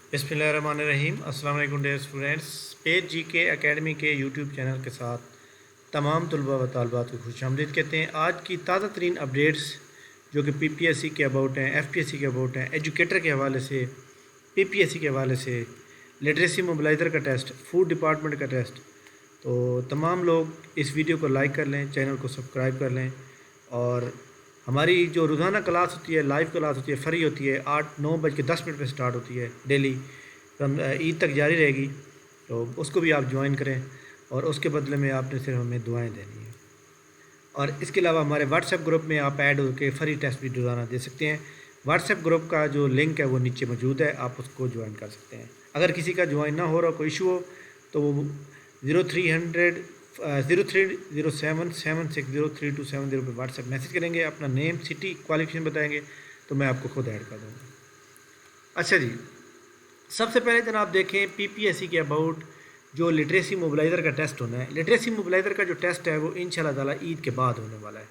बिस्मिल्लाहिर्रहमानिर्रहीम। अस्सलाम वालेकुम डियर स्टूडेंट्स। पेज जी के एकेडमी के यूट्यूब चैनल के साथ तमाम तलबा व तालबात को खुशामदीद कहते हैं। आज की ताज़ा तरीन अपडेट्स जो कि पीपीएससी के अबाउट हैं, एफपीएससी के अबाउट हैं, एजुकेटर के हवाले से, पीपीएससी के हवाले से, लिटरेसी मोबिलाइज़र का टेस्ट, फूड डिपार्टमेंट का टेस्ट, तो तमाम लोग इस वीडियो को लाइक कर लें, चैनल को सब्सक्राइब कर लें। और हमारी जो रोज़ाना क्लास होती है, लाइव क्लास होती है, फ्री होती है, 8-9:10 पे स्टार्ट होती है डेली, ईद तक जारी रहेगी। तो उसको भी आप ज्वाइन करें और उसके बदले में आपने सिर्फ हमें दुआएं देनी है। और इसके अलावा हमारे व्हाट्सएप ग्रुप में आप ऐड होकर फ्री टेस्ट भी रोज़ाना दे सकते हैं। व्हाट्सएप ग्रुप का जो लिंक है वो नीचे मौजूद है, आप उसको ज्वाइन कर सकते हैं। अगर किसी का ज्वाइन ना हो रहा, कोई इशू हो, तो वो 0307760370 पर व्हाट्सएप मैसेज करेंगे, अपना नेम, सिटी, क्वालिफिकेशन बताएंगे, तो मैं आपको खुद ऐड कर दूँगा। अच्छा जी, सबसे पहले जनाब देखें पीपीएससी के अबाउट जो लिटरेसी मोबिलाइज़र का टेस्ट होना है। लिटरेसी मोबिलाइज़र का जो टेस्ट है वो इंशाल्लाह ताला ईद के बाद होने वाला है।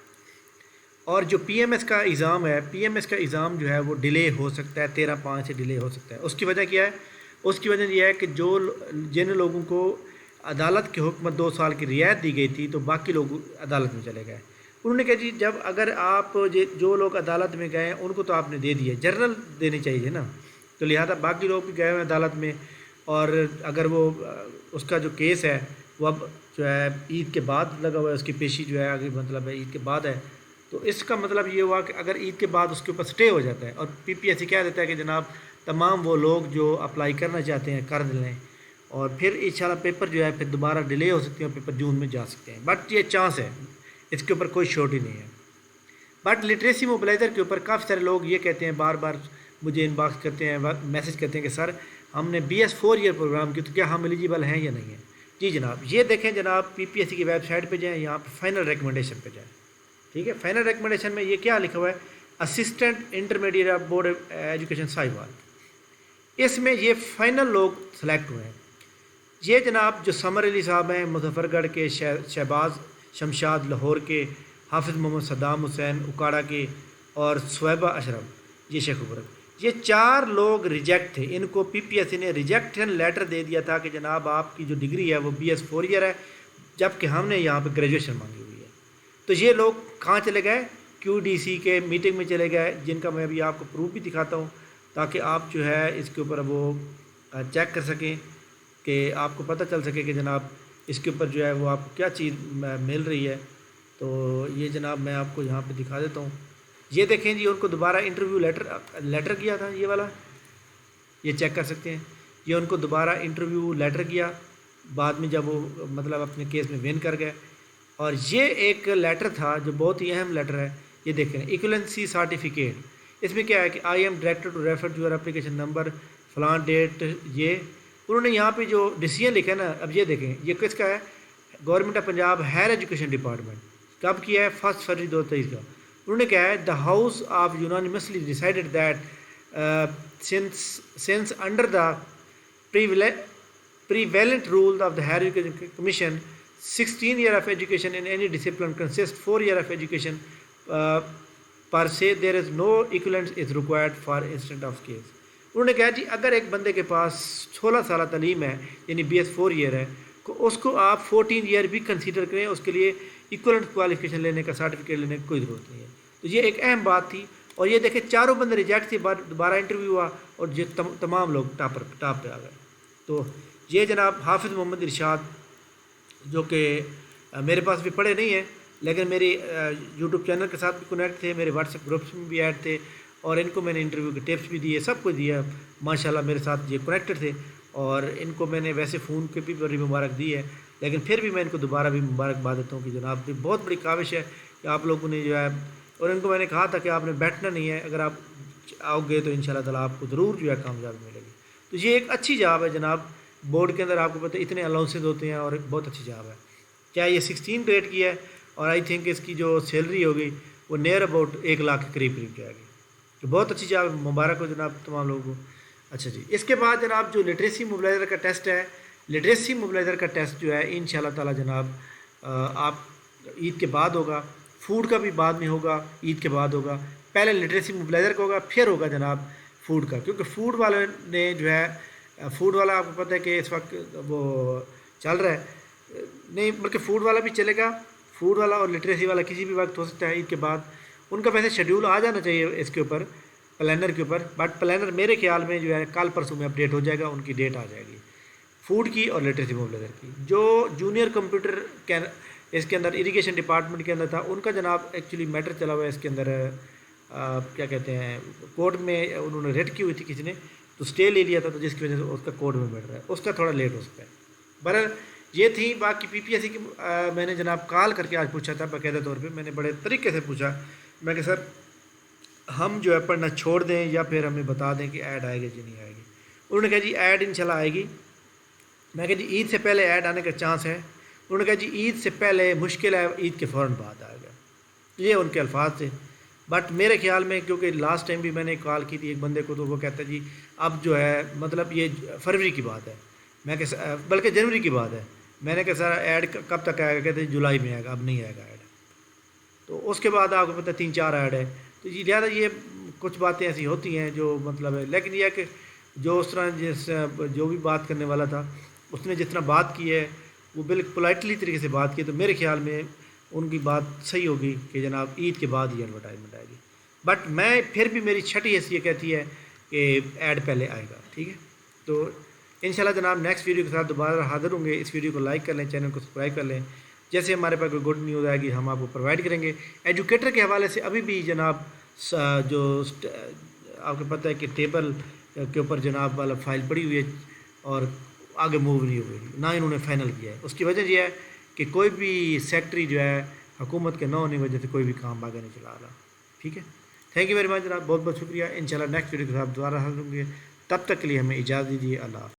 और जो पीएमएस का एग्ज़ाम है, पीएमएस का एग्ज़ाम जो है वो डिले हो सकता है, 13/5 से डिले हो सकता है। उसकी वजह क्या है? उसकी वजह यह है कि जिन लोगों को अदालत के हुक्म 2 साल की रियायत दी गई थी, तो बाकी लोग अदालत में चले गए। उन्होंने कहा जी, जब अगर आप जो लोग अदालत में गए उनको तो आपने दे दिए, जर्नल देनी चाहिए ना, तो लिहाजा बाकी लोग भी गए हुए अदालत में। और अगर वो उसका जो केस है वो अब जो है ईद के बाद लगा हुआ है, उसकी पेशी जो है आगे मतलब है ईद के बाद है, तो इसका मतलब ये हुआ कि अगर ईद के बाद उसके ऊपर स्टे हो जाता है और पीपीएससी कह देता है कि जनाब तमाम वो लोग जो अप्लाई करना चाहते हैं कर लें, और फिर इंशाल्लाह पेपर जो है फिर दोबारा डिले हो सकती है और पेपर जून में जा सकते हैं। बट ये चांस है, इसके ऊपर कोई श्योरिटी नहीं है। बट लिटरेसी मोबिलाइज़र के ऊपर काफ़ी सारे लोग ये कहते हैं, बार बार मुझे इनबॉक्स करते हैं, मैसेज करते हैं कि सर हमने BS 4 ईयर प्रोग्राम की, तो क्या हम एलिजिबल हैं या नहीं है। जी जनाब, ये देखें जनाब, पीपीएससी की वेबसाइट पे जाएँ, यहाँ पे फाइनल रिकमेंडेशन पे जाएँ। ठीक है, फाइनल रिकमेंडेशन में ये क्या लिखा हुआ है? Assistant intermediate board education Sahiwal. इसमें ये फाइनल लोग सेलेक्ट हुए हैं। ये जनाब जो समर अली साहब हैं मुजफ्फरगढ़ के, शहबाज शमशाद लाहौर के, हाफिज़ मोहम्मद सद्दाम हुसैन उकाड़ा के, और सुहैबा अशरफ, ये शेखुपुर, ये 4 लोग रिजेक्ट थे। इनको पीपीएससी ने रिजेक्शन लेटर दे दिया था कि जनाब आपकी जो डिग्री है वो BS 4 ईयर है, जबकि हमने यहाँ पे ग्रेजुएशन मांगी हुई है। तो ये लोग कहाँ चले गए? QDC के मीटिंग में चले गए, जिनका मैं अभी आपको प्रूफ भी दिखाता हूँ, ताकि आप जो है इसके ऊपर वो चेक कर सकें कि आपको पता चल सके कि जनाब इसके ऊपर जो है वो आपको क्या चीज़ मिल रही है। तो ये जनाब मैं आपको यहाँ पे दिखा देता हूँ। ये देखें जी, उनको दोबारा इंटरव्यू लेटर किया था, ये वाला, ये चेक कर सकते हैं। ये उनको दोबारा इंटरव्यू लेटर किया बाद में, जब वो मतलब अपने केस में विन कर गए। और ये एक लेटर था जो बहुत ही अहम लेटर है, ये देखें, इक्वलेंसी सर्टिफिकेट। इसमें क्या है कि I am director to refer to your application number फलान डेट। ये उन्होंने यहाँ पे जो डिसीजन लिखा है ना, अब ये देखें, ये किसका है? Government of Punjab higher education department. कब किया है? 1 फरवरी 2023 का। उन्होंने कहा है, the house of unanimously decided that since under the prevalent rule of the Higher Education Commission, 16 year of education in any discipline consists 4 year of education per se, there is no equivalence is required for instance of case। उन्होंने कहा जी, अगर एक बंदे के पास 16 साल तालीम है यानी BS 4 ईयर है, तो उसको आप 14 ईयर भी कंसीडर करें, उसके लिए इक्वलेंट क्वालिफिकेशन लेने का, सर्टिफिकेट लेने की कोई ज़रूरत नहीं है। तो ये एक अहम बात थी। और ये देखें, 4 बंदे रिजेक्ट थे, दोबारा इंटरव्यू हुआ और ये तमाम लोग टॉप पे आ गए। तो ये जनाब हाफिज़ मोहम्मद इरशाद, जो कि मेरे पास भी पढ़े नहीं हैं, लेकिन मेरी यूट्यूब चैनल के साथ भी कनेक्ट थे, मेरे व्हाट्सएप ग्रुप्स में भी ऐड थे, और इनको मैंने इंटरव्यू के टिप्स भी दिए, सब कुछ दिया। माशाल्लाह मेरे साथ ये कनेक्टेड थे, और इनको मैंने वैसे फ़ोन पे भी बड़ी मुबारक दी है, लेकिन फिर भी मैं इनको दोबारा भी मुबारकबाद देता हूँ कि जनाब भी बहुत बड़ी काविश है कि आप लोगों ने जो है, और इनको मैंने कहा था कि आपने बैठना नहीं है, अगर आप आओगे तो इंशाल्लाह ताला आपको ज़रूर जो है कामयाबी मिलेगी। तो ये एक अच्छी जॉब है जनाब। बोर्ड के अंदर आपको पता है इतने अलाउंसेज होते हैं, और बहुत अच्छी जॉब है। क्या ये 16 ग्रेड की है, और आई थिंक इसकी जो सैलरी होगी वो नियर अबाउट 1 लाख के करीब जाएगी। तो बहुत अच्छी जॉब, मुबारक हो जनाब तमाम लोगों को। अच्छा जी, इसके बाद जनाब जो लिटरेसी मोबिलाइज़र का टेस्ट है, लिटरेसी मोबिलाइज़र का टेस्ट जो है इंशाल्लाह ताला जनाब आप ईद के बाद होगा। फूड का भी बाद में होगा, ईद के बाद होगा। पहले लिटरेसी मोबिलाइज़र का होगा, फिर होगा जनाब فوڈ کا، کیونکہ فوڈ والے نے جو ہے فوڈ والا آپ کو پتہ ہے کہ اس وقت وہ چل رہا ہے، نہیں بلکہ فوڈ والا بھی چلے گا، فوڈ والا اور لٹریسی والا کسی بھی وقت ہو سکتا ہے عید کے بعد، ان کا ویسے شیڈیول آ جانا چاہیے اس کے اوپر پلانر کے اوپر، بٹ پلانر میرے خیال میں جو ہے کل پرسوں میں اپڈیٹ ہو جائے گا، ان کی ڈیٹ آ جائے گی فوڈ کی اور لٹریسی موبلائزر کی۔ جو جونیئر کمپیوٹر اس کے اندر اریگیشن ڈپارٹمنٹ کے اندر تھا، ان کا جناب ایکچولی میٹر چلا ہوا ہے اس کے اندر، کیا کہتے ہیں کورٹ میں انہوں نے ریٹ کی ہوئی تھی کسی نے، تو اسٹے لے لیا تھا، تو جس کی وجہ سے اس کا کورٹ میں بیٹھ رہا ہے، اس کا تھوڑا لیٹ ہو سکتا ہے۔ بہرحال یہ تھی باقی پی پی ایس سی کی میں نے جناب کال کر کے آج پوچھا تھا باقاعدہ طور پہ، میں نے بڑے طریقے سے پوچھا، میں کہ سر ہم جو ہے پڑھنا چھوڑ دیں یا پھر ہمیں بتا دیں کہ ایڈ آئے گی جی نہیں آئے گی۔ انہوں نے کہا جی ایڈ انشاءاللہ آئے گی۔ میں کہا جی عید سے پہلے ایڈ آنے کا چانس ہے؟ انہوں نے کہا جی عید سے پہلے مشکل ہے، عید کے فوراً بعد آئے گا، یہ ان کے الفاظ تھے۔ بٹ میرے خیال میں کیونکہ لاسٹ ٹائم بھی میں نے کال کی تھی ایک بندے کو، تو وہ کہتا ہے جی اب جو ہے مطلب یہ فروری کی بات ہے، میں کہ بلکہ جنوری کی بات ہے۔ میں نے کہا سر ایڈ کب تک آئے گا؟ کہتے ہیں جولائی میں آئے گا، اب نہیں آئے گا ایڈ، تو اس کے بعد آپ کو پتہ 3-4 ایڈ ہے، تو جی لہٰذا یہ کچھ باتیں ایسی ہوتی ہیں جو مطلب ہے، لیکن یہ ہے کہ جو اس طرح جو بھی بات کرنے والا تھا اس نے جس طرح بات کی ہے وہ بالکل پولائٹلی طریقے سے بات کی، تو میرے خیال میں ان کی بات صحیح ہوگی کہ جناب عید کے بعد ہی ایڈورٹائزمنٹ آئے گی۔ بٹ میں پھر بھی میری چھٹی حیثیت کہتی ہے کہ ایڈ پہلے آئے گا، ٹھیک ہے۔ تو انشاءاللہ جناب نیکسٹ ویڈیو کے ساتھ دوبارہ حاضر ہوں گے۔ اس ویڈیو کو لائک کر لیں، چینل کو سبسکرائب کر لیں، جیسے ہمارے پاس کوئی گڈ نیوز آئے گی ہم آپ کو پرووائڈ کریں گے۔ ایجوکیٹر کے حوالے سے ابھی بھی جناب جو آپ کو پتہ ہے کہ ٹیبل کے اوپر جناب والا فائل پڑی ہوئی ہے اور آگے موو نہیں ہوئی، نہ انہوں نے فائنل کیا ہے۔ اس کی وجہ یہ ہے کہ کوئی بھی سیکٹری جو ہے حکومت کے نہ ہونے کی وجہ سے کوئی بھی کام آگے نہیں چلا رہا، ٹھیک ہے۔ تھینک یو ویری مچ جناب، بہت بہت شکریہ۔ انشاءاللہ نیکسٹ ویڈیو کے ساتھ دوبارہ حاضر ہوں گے، تب تک کے لیے ہمیں اجازت دیجیے، اللہ حافظ۔